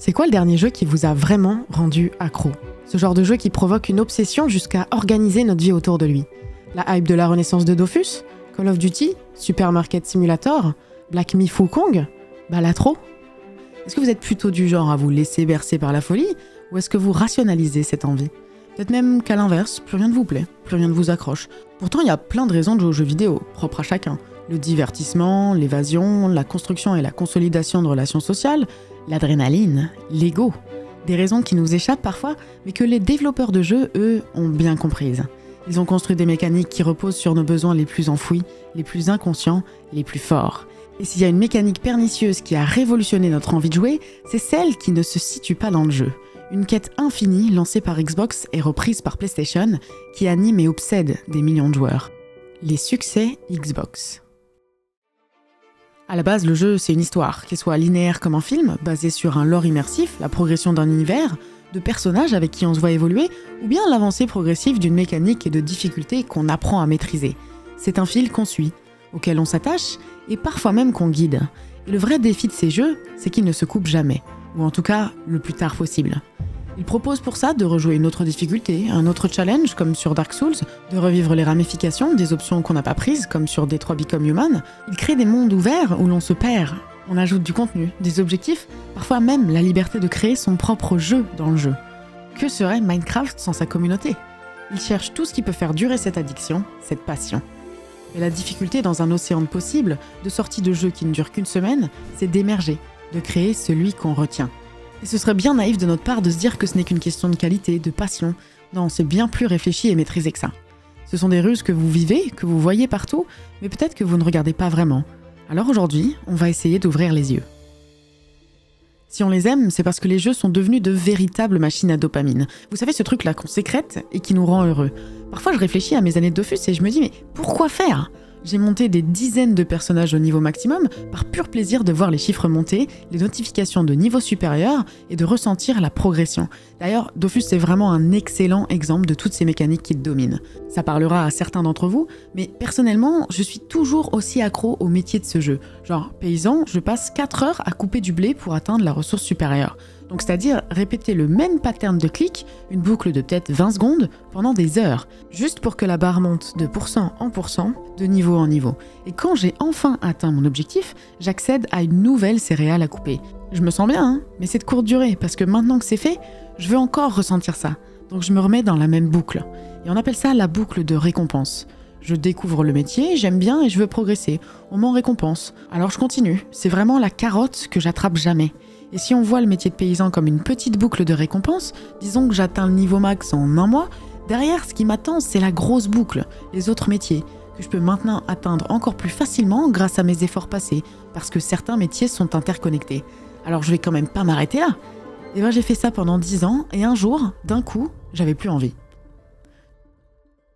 C'est quoi le dernier jeu qui vous a vraiment rendu accro? Ce genre de jeu qui provoque une obsession jusqu'à organiser notre vie autour de lui. La hype de la renaissance de Dofus, Call of Duty, Supermarket Simulator, Black Myth Wukong, Balatro. Est-ce que vous êtes plutôt du genre à vous laisser bercer par la folie, ou est-ce que vous rationalisez cette envie? Peut-être même qu'à l'inverse, plus rien ne vous plaît, plus rien ne vous accroche. Pourtant, il y a plein de raisons de jouer aux jeux vidéo, propres à chacun. Le divertissement, l'évasion, la construction et la consolidation de relations sociales, l'adrénaline, l'ego. Des raisons qui nous échappent parfois, mais que les développeurs de jeux, eux, ont bien comprises. Ils ont construit des mécaniques qui reposent sur nos besoins les plus enfouis, les plus inconscients, les plus forts. Et s'il y a une mécanique pernicieuse qui a révolutionné notre envie de jouer, c'est celle qui ne se situe pas dans le jeu. Une quête infinie lancée par Xbox et reprise par PlayStation, qui anime et obsède des millions de joueurs. Les succès Xbox. À la base, le jeu, c'est une histoire, qu'elle soit linéaire comme un film, basée sur un lore immersif, la progression d'un univers, de personnages avec qui on se voit évoluer, ou bien l'avancée progressive d'une mécanique et de difficultés qu'on apprend à maîtriser. C'est un fil qu'on suit, auquel on s'attache, et parfois même qu'on guide. Et le vrai défi de ces jeux, c'est qu'ils ne se coupent jamais, ou en tout cas, le plus tard possible. Ils proposent pour ça de rejouer une autre difficulté, un autre challenge, comme sur Dark Souls, de revivre les ramifications des options qu'on n'a pas prises, comme sur Detroit Become Human. Ils créent des mondes ouverts où l'on se perd. On ajoute du contenu, des objectifs, parfois même la liberté de créer son propre jeu dans le jeu. Que serait Minecraft sans sa communauté? Ils cherchent tout ce qui peut faire durer cette addiction, cette passion. Mais la difficulté dans un océan de possibles, de sorties de jeux qui ne durent qu'une semaine, c'est d'émerger, de créer celui qu'on retient. Et ce serait bien naïf de notre part de se dire que ce n'est qu'une question de qualité, de passion. Non, c'est bien plus réfléchi et maîtrisé que ça. Ce sont des ruses que vous vivez, que vous voyez partout, mais peut-être que vous ne regardez pas vraiment. Alors aujourd'hui, on va essayer d'ouvrir les yeux. Si on les aime, c'est parce que les jeux sont devenus de véritables machines à dopamine. Vous savez, ce truc-là qu'on sécrète et qui nous rend heureux. Parfois, je réfléchis à mes années de Dofus et je me dis, mais pourquoi faire ? J'ai monté des dizaines de personnages au niveau maximum par pur plaisir de voir les chiffres monter, les notifications de niveau supérieur et de ressentir la progression. D'ailleurs, Dofus c'est vraiment un excellent exemple de toutes ces mécaniques qui te dominent. Ça parlera à certains d'entre vous, mais personnellement, je suis toujours aussi accro au métier de ce jeu. Genre, paysan, je passe 4 heures à couper du blé pour atteindre la ressource supérieure. Donc c'est-à-dire répéter le même pattern de clic, une boucle de peut-être 20 secondes, pendant des heures, juste pour que la barre monte de pourcent en pourcent, de niveau en niveau. Et quand j'ai enfin atteint mon objectif, j'accède à une nouvelle céréale à couper. Je me sens bien, hein, mais c'est de courte durée, parce que maintenant que c'est fait, je veux encore ressentir ça. Donc je me remets dans la même boucle. Et on appelle ça la boucle de récompense. Je découvre le métier, j'aime bien et je veux progresser. On m'en récompense. Alors je continue. C'est vraiment la carotte que j'attrape jamais. Et si on voit le métier de paysan comme une petite boucle de récompense, disons que j'atteins le niveau max en 1 mois, derrière ce qui m'attend c'est la grosse boucle, les autres métiers, que je peux maintenant atteindre encore plus facilement grâce à mes efforts passés, parce que certains métiers sont interconnectés. Alors je vais quand même pas m'arrêter là. Et ben j'ai fait ça pendant 10 ans, et un jour, d'un coup, j'avais plus envie.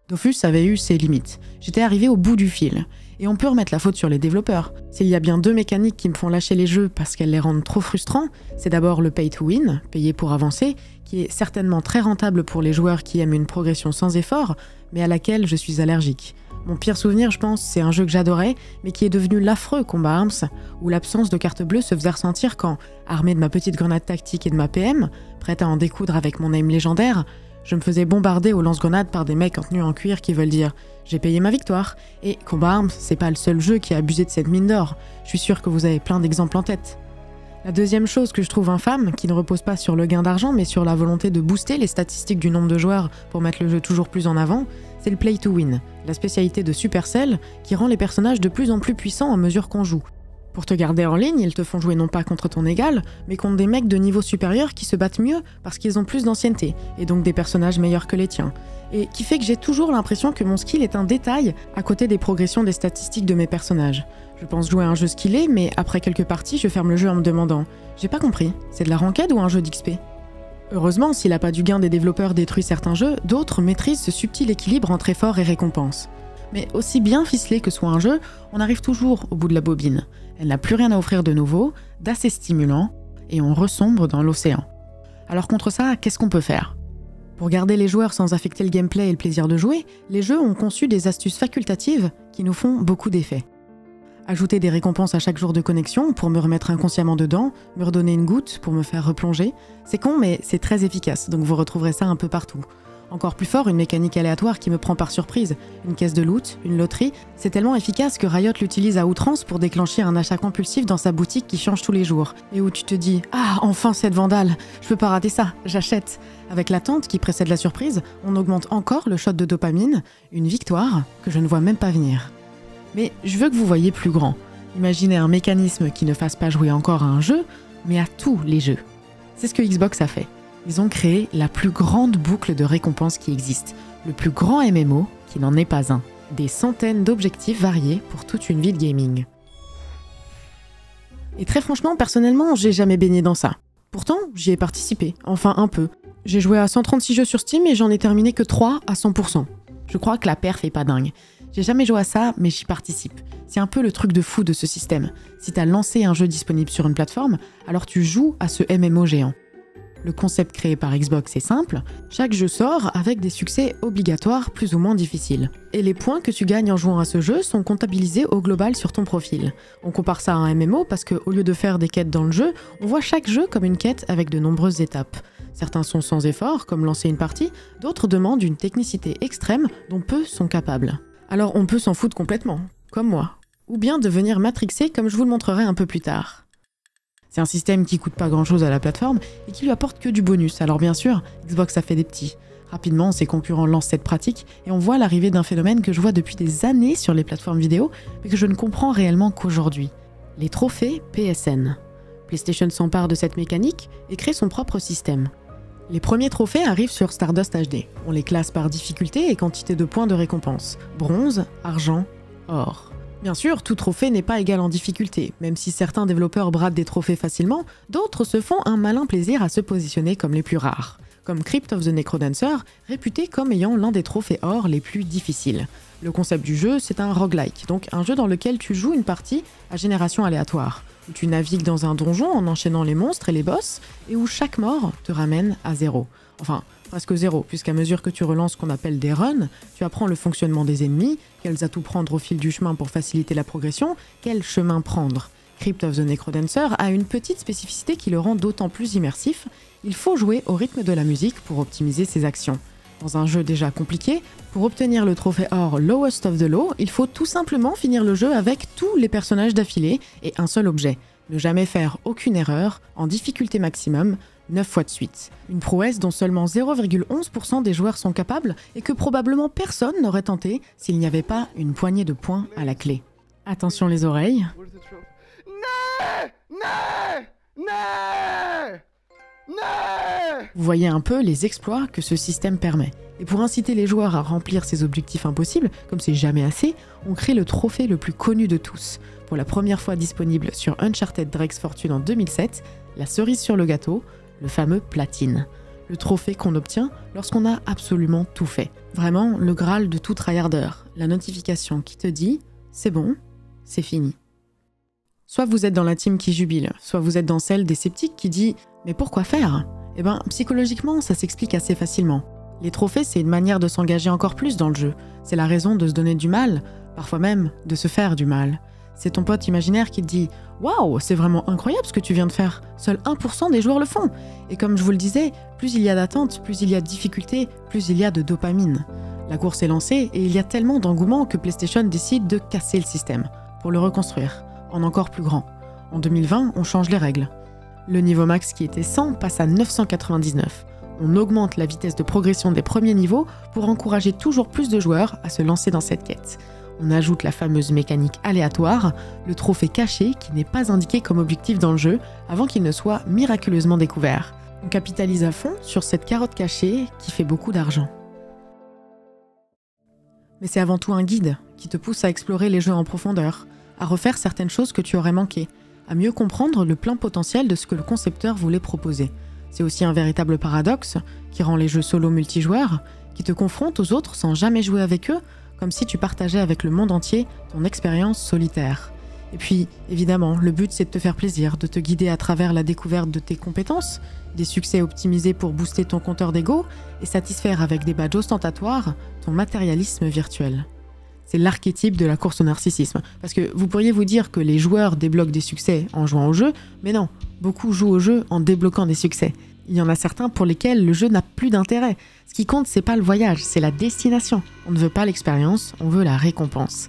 Dofus avait eu ses limites. J'étais arrivé au bout du fil. Et on peut remettre la faute sur les développeurs. S'il y a bien 2 mécaniques qui me font lâcher les jeux parce qu'elles les rendent trop frustrants, c'est d'abord le pay to win, payer pour avancer, qui est certainement très rentable pour les joueurs qui aiment une progression sans effort, mais à laquelle je suis allergique. Mon pire souvenir, je pense, c'est un jeu que j'adorais, mais qui est devenu l'affreux Combat Arms, où l'absence de carte bleue se faisait ressentir quand, armé de ma petite grenade tactique et de ma PM, prête à en découdre avec mon aim légendaire, je me faisais bombarder au lance-grenades par des mecs en tenue en cuir qui veulent dire « j'ai payé ma victoire ». Et Combat Arms, c'est pas le seul jeu qui a abusé de cette mine d'or. Je suis sûr que vous avez plein d'exemples en tête. La deuxième chose que je trouve infâme, qui ne repose pas sur le gain d'argent, mais sur la volonté de booster les statistiques du nombre de joueurs pour mettre le jeu toujours plus en avant, c'est le play to win, la spécialité de Supercell qui rend les personnages de plus en plus puissants à mesure qu'on joue. Pour te garder en ligne, ils te font jouer non pas contre ton égal, mais contre des mecs de niveau supérieur qui se battent mieux parce qu'ils ont plus d'ancienneté, et donc des personnages meilleurs que les tiens. Et qui fait que j'ai toujours l'impression que mon skill est un détail à côté des progressions des statistiques de mes personnages. Je pense jouer à un jeu skillé, mais après quelques parties, je ferme le jeu en me demandant « j'ai pas compris, c'est de la ranked ou un jeu d'XP ?» Heureusement, si l'appât du gain des développeurs détruit certains jeux, d'autres maîtrisent ce subtil équilibre entre effort et récompense. Mais aussi bien ficelé que soit un jeu, on arrive toujours au bout de la bobine. Elle n'a plus rien à offrir de nouveau, d'assez stimulant, et on ressombre dans l'océan. Alors contre ça, qu'est-ce qu'on peut faire? Pour garder les joueurs sans affecter le gameplay et le plaisir de jouer, les jeux ont conçu des astuces facultatives qui nous font beaucoup d'effet. Ajouter des récompenses à chaque jour de connexion pour me remettre inconsciemment dedans, me redonner une goutte pour me faire replonger. C'est con, mais c'est très efficace, donc vous retrouverez ça un peu partout. Encore plus fort, une mécanique aléatoire qui me prend par surprise. Une caisse de loot, une loterie, c'est tellement efficace que Riot l'utilise à outrance pour déclencher un achat compulsif dans sa boutique qui change tous les jours. Et où tu te dis « Ah, enfin cette vandale, je peux pas rater ça, j'achète !» Avec l'attente qui précède la surprise, on augmente encore le shot de dopamine, une victoire que je ne vois même pas venir. Mais je veux que vous voyiez plus grand. Imaginez un mécanisme qui ne fasse pas jouer encore à un jeu, mais à tous les jeux. C'est ce que Xbox a fait. Ils ont créé la plus grande boucle de récompenses qui existe, le plus grand MMO qui n'en est pas un. Des centaines d'objectifs variés pour toute une vie de gaming. Et très franchement, personnellement, j'ai jamais baigné dans ça. Pourtant, j'y ai participé, enfin un peu. J'ai joué à 136 jeux sur Steam et j'en ai terminé que 3 à 100%. Je crois que la perf est pas dingue. J'ai jamais joué à ça, mais j'y participe. C'est un peu le truc de fou de ce système. Si t'as lancé un jeu disponible sur une plateforme, alors tu joues à ce MMO géant. Le concept créé par Xbox est simple, chaque jeu sort avec des succès obligatoires plus ou moins difficiles. Et les points que tu gagnes en jouant à ce jeu sont comptabilisés au global sur ton profil. On compare ça à un MMO parce qu'au lieu de faire des quêtes dans le jeu, on voit chaque jeu comme une quête avec de nombreuses étapes. Certains sont sans effort, comme lancer une partie, d'autres demandent une technicité extrême dont peu sont capables. Alors on peut s'en foutre complètement, comme moi. Ou bien devenir matrixé comme je vous le montrerai un peu plus tard. C'est un système qui coûte pas grand chose à la plateforme et qui lui apporte que du bonus. Alors bien sûr, Xbox a fait des petits. Rapidement, ses concurrents lancent cette pratique et on voit l'arrivée d'un phénomène que je vois depuis des années sur les plateformes vidéo, mais que je ne comprends réellement qu'aujourd'hui. Les trophées PSN. PlayStation s'empare de cette mécanique et crée son propre système. Les premiers trophées arrivent sur Stardust HD. On les classe par difficulté et quantité de points de récompense. Bronze, argent, or. Bien sûr, tout trophée n'est pas égal en difficulté. Même si certains développeurs bradent des trophées facilement, d'autres se font un malin plaisir à se positionner comme les plus rares. Comme Crypt of the Necrodancer, réputé comme ayant l'un des trophées or les plus difficiles. Le concept du jeu, c'est un roguelike, donc un jeu dans lequel tu joues une partie à génération aléatoire, où tu navigues dans un donjon en enchaînant les monstres et les boss, et où chaque mort te ramène à zéro. Enfin, presque zéro, puisqu'à mesure que tu relances ce qu'on appelle des runs, tu apprends le fonctionnement des ennemis, quels atouts prendre au fil du chemin pour faciliter la progression, quel chemin prendre. Crypt of the Necrodancer a une petite spécificité qui le rend d'autant plus immersif, il faut jouer au rythme de la musique pour optimiser ses actions. Dans un jeu déjà compliqué, pour obtenir le trophée or Lowest of the Low, il faut tout simplement finir le jeu avec tous les personnages d'affilée et un seul objet. Ne jamais faire aucune erreur, en difficulté maximum, 9 fois de suite. Une prouesse dont seulement 0,11% des joueurs sont capables et que probablement personne n'aurait tenté s'il n'y avait pas une poignée de points à la clé. Attention les oreilles. Vous voyez un peu les exploits que ce système permet. Et pour inciter les joueurs à remplir ces objectifs impossibles, comme c'est jamais assez, on crée le trophée le plus connu de tous. Pour la première fois disponible sur Uncharted Drake's Fortune en 2007, la cerise sur le gâteau, le fameux platine. Le trophée qu'on obtient lorsqu'on a absolument tout fait. Vraiment, le graal de tout tryharder. La notification qui te dit « c'est bon, c'est fini ». Soit vous êtes dans la team qui jubile, soit vous êtes dans celle des sceptiques qui dit « mais pourquoi faire ?» Eh ben, psychologiquement, ça s'explique assez facilement. Les trophées, c'est une manière de s'engager encore plus dans le jeu. C'est la raison de se donner du mal, parfois même de se faire du mal. C'est ton pote imaginaire qui te dit « Waouh, c'est vraiment incroyable ce que tu viens de faire. Seul 1% des joueurs le font. » Et comme je vous le disais, plus il y a d'attente, plus il y a de difficultés, plus il y a de dopamine. La course est lancée et il y a tellement d'engouement que PlayStation décide de casser le système, pour le reconstruire, en encore plus grand. En 2020, on change les règles. Le niveau max qui était 100 passe à 999. On augmente la vitesse de progression des premiers niveaux pour encourager toujours plus de joueurs à se lancer dans cette quête. On ajoute la fameuse mécanique aléatoire, le trophée caché qui n'est pas indiqué comme objectif dans le jeu avant qu'il ne soit miraculeusement découvert. On capitalise à fond sur cette carotte cachée qui fait beaucoup d'argent. Mais c'est avant tout un guide qui te pousse à explorer les jeux en profondeur, à refaire certaines choses que tu aurais manquées, à mieux comprendre le plein potentiel de ce que le concepteur voulait proposer. C'est aussi un véritable paradoxe qui rend les jeux solo multijoueurs, qui te confrontent aux autres sans jamais jouer avec eux, comme si tu partageais avec le monde entier ton expérience solitaire. Et puis, évidemment, le but c'est de te faire plaisir, de te guider à travers la découverte de tes compétences, des succès optimisés pour booster ton compteur d'ego et satisfaire avec des badges ostentatoires ton matérialisme virtuel. C'est l'archétype de la course au narcissisme. Parce que vous pourriez vous dire que les joueurs débloquent des succès en jouant au jeu, mais non, beaucoup jouent au jeu en débloquant des succès. Il y en a certains pour lesquels le jeu n'a plus d'intérêt. Ce qui compte, c'est pas le voyage, c'est la destination. On ne veut pas l'expérience, on veut la récompense.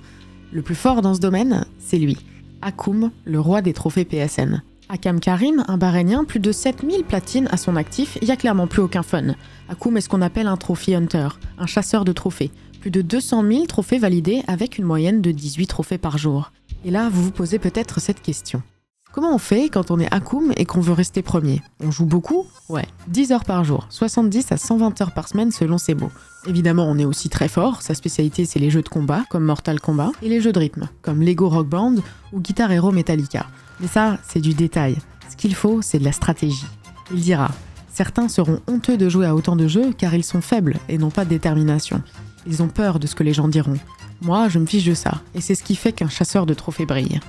Le plus fort dans ce domaine, c'est lui. Akoum, le roi des trophées PSN. Akam Karim, un Bahreïnien, plus de 7000 platines à son actif, il n'y a clairement plus aucun fun. Akoum est ce qu'on appelle un trophy hunter, un chasseur de trophées. Plus de 200 000 trophées validés avec une moyenne de 18 trophées par jour. Et là, vous vous posez peut-être cette question. Comment on fait quand on est Akoum et qu'on veut rester premier? On joue beaucoup? Ouais, 10 heures par jour, 70 à 120 heures par semaine selon ses baux. Évidemment, on est aussi très fort, sa spécialité c'est les jeux de combat, comme Mortal Kombat, et les jeux de rythme, comme Lego Rock Band ou Guitar Hero Metallica. Mais ça, c'est du détail. Ce qu'il faut, c'est de la stratégie. Il dira, certains seront honteux de jouer à autant de jeux car ils sont faibles et n'ont pas de détermination. Ils ont peur de ce que les gens diront. Moi, je me fiche de ça, et c'est ce qui fait qu'un chasseur de trophées brille.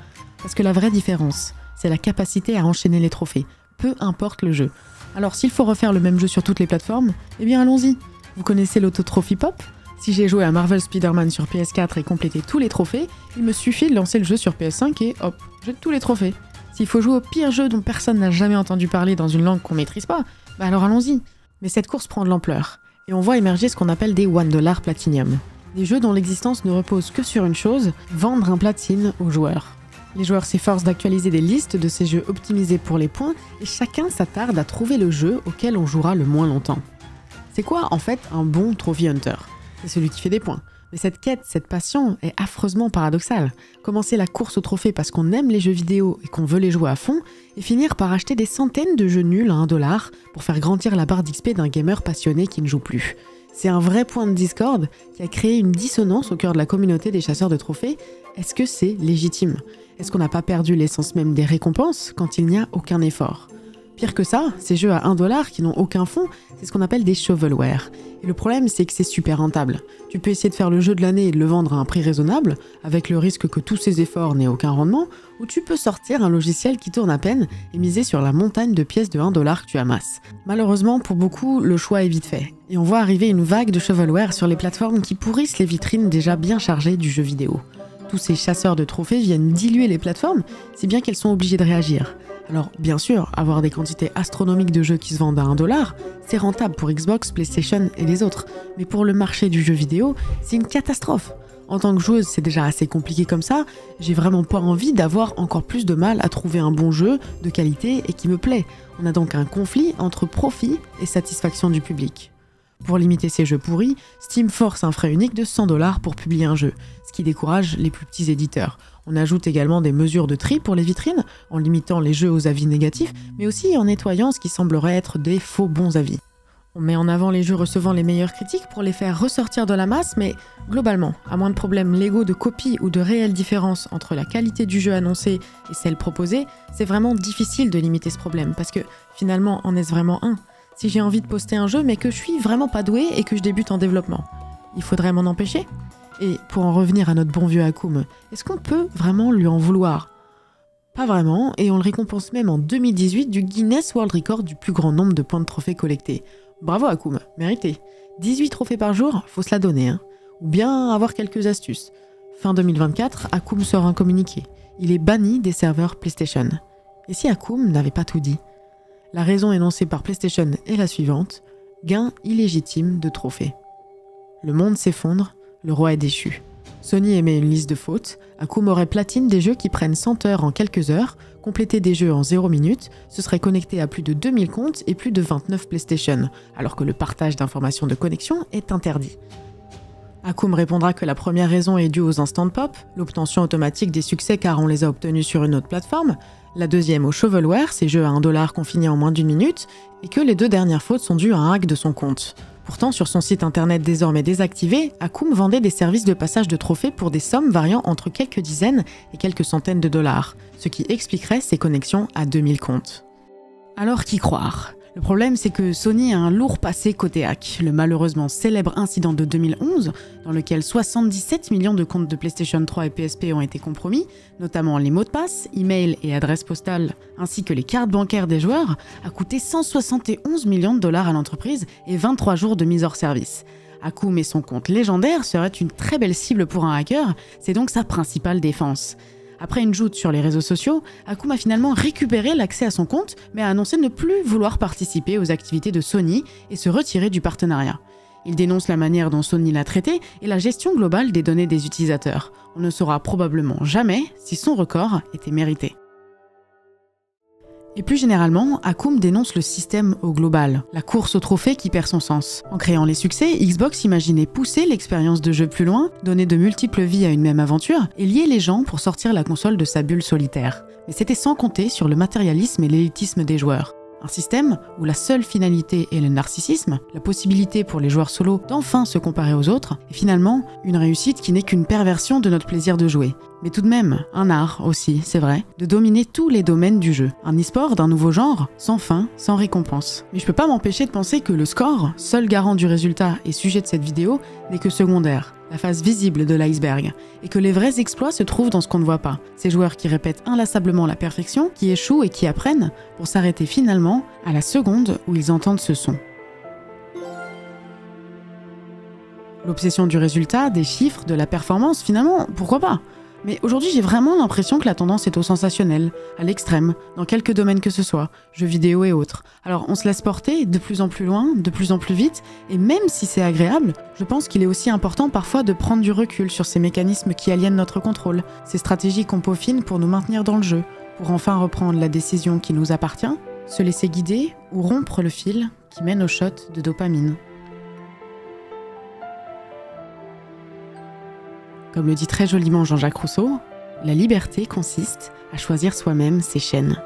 Parce que la vraie différence, c'est la capacité à enchaîner les trophées, peu importe le jeu. Alors s'il faut refaire le même jeu sur toutes les plateformes, eh bien allons-y. Vous connaissez l'auto-trophy pop? Si j'ai joué à Marvel Spider-Man sur PS4 et complété tous les trophées, il me suffit de lancer le jeu sur PS5 et hop, j'ai tous les trophées. S'il faut jouer au pire jeu dont personne n'a jamais entendu parler dans une langue qu'on maîtrise pas, bah alors allons-y. Mais cette course prend de l'ampleur, et on voit émerger ce qu'on appelle des $1 Platinum. Des jeux dont l'existence ne repose que sur une chose, vendre un platine aux joueurs. Les joueurs s'efforcent d'actualiser des listes de ces jeux optimisés pour les points, et chacun s'attarde à trouver le jeu auquel on jouera le moins longtemps. C'est quoi en fait un bon trophy hunter? C'est celui qui fait des points. Mais cette quête, cette passion est affreusement paradoxale. Commencer la course au trophée parce qu'on aime les jeux vidéo et qu'on veut les jouer à fond, et finir par acheter des centaines de jeux nuls à $1 pour faire grandir la barre d'XP d'un gamer passionné qui ne joue plus. C'est un vrai point de discorde qui a créé une dissonance au cœur de la communauté des chasseurs de trophées. Est-ce que c'est légitime? Est-ce qu'on n'a pas perdu l'essence même des récompenses quand il n'y a aucun effort? Pire que ça, ces jeux à $1 qui n'ont aucun fond, c'est ce qu'on appelle des shovelware. Et le problème, c'est que c'est super rentable. Tu peux essayer de faire le jeu de l'année et de le vendre à un prix raisonnable, avec le risque que tous ces efforts n'aient aucun rendement, ou tu peux sortir un logiciel qui tourne à peine et miser sur la montagne de pièces de $1 que tu amasses. Malheureusement, pour beaucoup, le choix est vite fait. Et on voit arriver une vague de shovelware sur les plateformes qui pourrissent les vitrines déjà bien chargées du jeu vidéo. Tous ces chasseurs de trophées viennent diluer les plateformes, si bien qu'elles sont obligées de réagir. Alors, bien sûr, avoir des quantités astronomiques de jeux qui se vendent à $1, c'est rentable pour Xbox, PlayStation et les autres. Mais pour le marché du jeu vidéo, c'est une catastrophe. En tant que joueuse, c'est déjà assez compliqué comme ça, j'ai vraiment pas envie d'avoir encore plus de mal à trouver un bon jeu, de qualité et qui me plaît. On a donc un conflit entre profit et satisfaction du public. Pour limiter ces jeux pourris, Steam force un frais unique de $100 pour publier un jeu, ce qui décourage les plus petits éditeurs. On ajoute également des mesures de tri pour les vitrines, en limitant les jeux aux avis négatifs, mais aussi en nettoyant ce qui semblerait être des faux bons avis. On met en avant les jeux recevant les meilleures critiques pour les faire ressortir de la masse, mais globalement, à moins de problèmes légaux de copie ou de réelles différences entre la qualité du jeu annoncé et celle proposée, c'est vraiment difficile de limiter ce problème, parce que finalement, en est-ce vraiment un? Si j'ai envie de poster un jeu mais que je suis vraiment pas doué et que je débute en développement, il faudrait m'en empêcher? Et pour en revenir à notre bon vieux Akoum, est-ce qu'on peut vraiment lui en vouloir? Pas vraiment, et on le récompense même en 2018 du Guinness World Record du plus grand nombre de points de trophées collectés. Bravo Akoum, mérité. 18 trophées par jour, faut se la donner, hein. Ou bien avoir quelques astuces. Fin 2024, Akoum sort un communiqué. Il est banni des serveurs PlayStation. Et si Akoum n'avait pas tout dit? La raison énoncée par PlayStation est la suivante: gain illégitime de trophées. Le monde s'effondre, le roi est déchu. Sony émet une liste de fautes, Akoum aurait platine des jeux qui prennent 100 heures en quelques heures, complété des jeux en 0 minutes, se serait connecté à plus de 2000 comptes et plus de 29 PlayStation, alors que le partage d'informations de connexion est interdit. Akoum répondra que la première raison est due aux instant pop, l'obtention automatique des succès car on les a obtenus sur une autre plateforme, la deuxième au shovelware, ces jeux à $1 qu'on finit en moins d'1 minute, et que les deux dernières fautes sont dues à un hack de son compte. Pourtant, sur son site internet désormais désactivé, Akoum vendait des services de passage de trophées pour des sommes variant entre quelques dizaines et quelques centaines de dollars, ce qui expliquerait ses connexions à 2000 comptes. Alors qui croire? Le problème, c'est que Sony a un lourd passé côté hack, le malheureusement célèbre incident de 2011, dans lequel 77 millions de comptes de PlayStation 3 et PSP ont été compromis, notamment les mots de passe, email et adresses postales, ainsi que les cartes bancaires des joueurs, a coûté 171 millions de dollars à l'entreprise et 23 jours de mise hors service. Akoum et son compte légendaire seraient une très belle cible pour un hacker, c'est donc sa principale défense. Après une joute sur les réseaux sociaux, Akoum a finalement récupéré l'accès à son compte, mais a annoncé ne plus vouloir participer aux activités de Sony et se retirer du partenariat. Il dénonce la manière dont Sony l'a traité et la gestion globale des données des utilisateurs. On ne saura probablement jamais si son record était mérité. Et plus généralement, Akoum dénonce le système au global, la course au trophée qui perd son sens. En créant les succès, Xbox imaginait pousser l'expérience de jeu plus loin, donner de multiples vies à une même aventure et lier les gens pour sortir la console de sa bulle solitaire. Mais c'était sans compter sur le matérialisme et l'élitisme des joueurs. Un système où la seule finalité est le narcissisme, la possibilité pour les joueurs solos d'enfin se comparer aux autres, et finalement une réussite qui n'est qu'une perversion de notre plaisir de jouer. Mais tout de même, un art aussi, c'est vrai, de dominer tous les domaines du jeu. Un e-sport d'un nouveau genre, sans fin, sans récompense. Mais je peux pas m'empêcher de penser que le score, seul garant du résultat et sujet de cette vidéo, n'est que secondaire, la face visible de l'iceberg, et que les vrais exploits se trouvent dans ce qu'on ne voit pas. Ces joueurs qui répètent inlassablement la perfection, qui échouent et qui apprennent, pour s'arrêter finalement à la seconde où ils entendent ce son. L'obsession du résultat, des chiffres, de la performance, finalement, pourquoi pas ? Mais aujourd'hui, j'ai vraiment l'impression que la tendance est au sensationnel, à l'extrême, dans quelques domaines que ce soit, jeux vidéo et autres. Alors on se laisse porter de plus en plus loin, de plus en plus vite, et même si c'est agréable, je pense qu'il est aussi important parfois de prendre du recul sur ces mécanismes qui aliènent notre contrôle, ces stratégies qu'on peaufine pour nous maintenir dans le jeu, pour enfin reprendre la décision qui nous appartient, se laisser guider ou rompre le fil qui mène au shot de dopamine. Comme le dit très joliment Jean-Jacques Rousseau, la liberté consiste à choisir soi-même ses chaînes.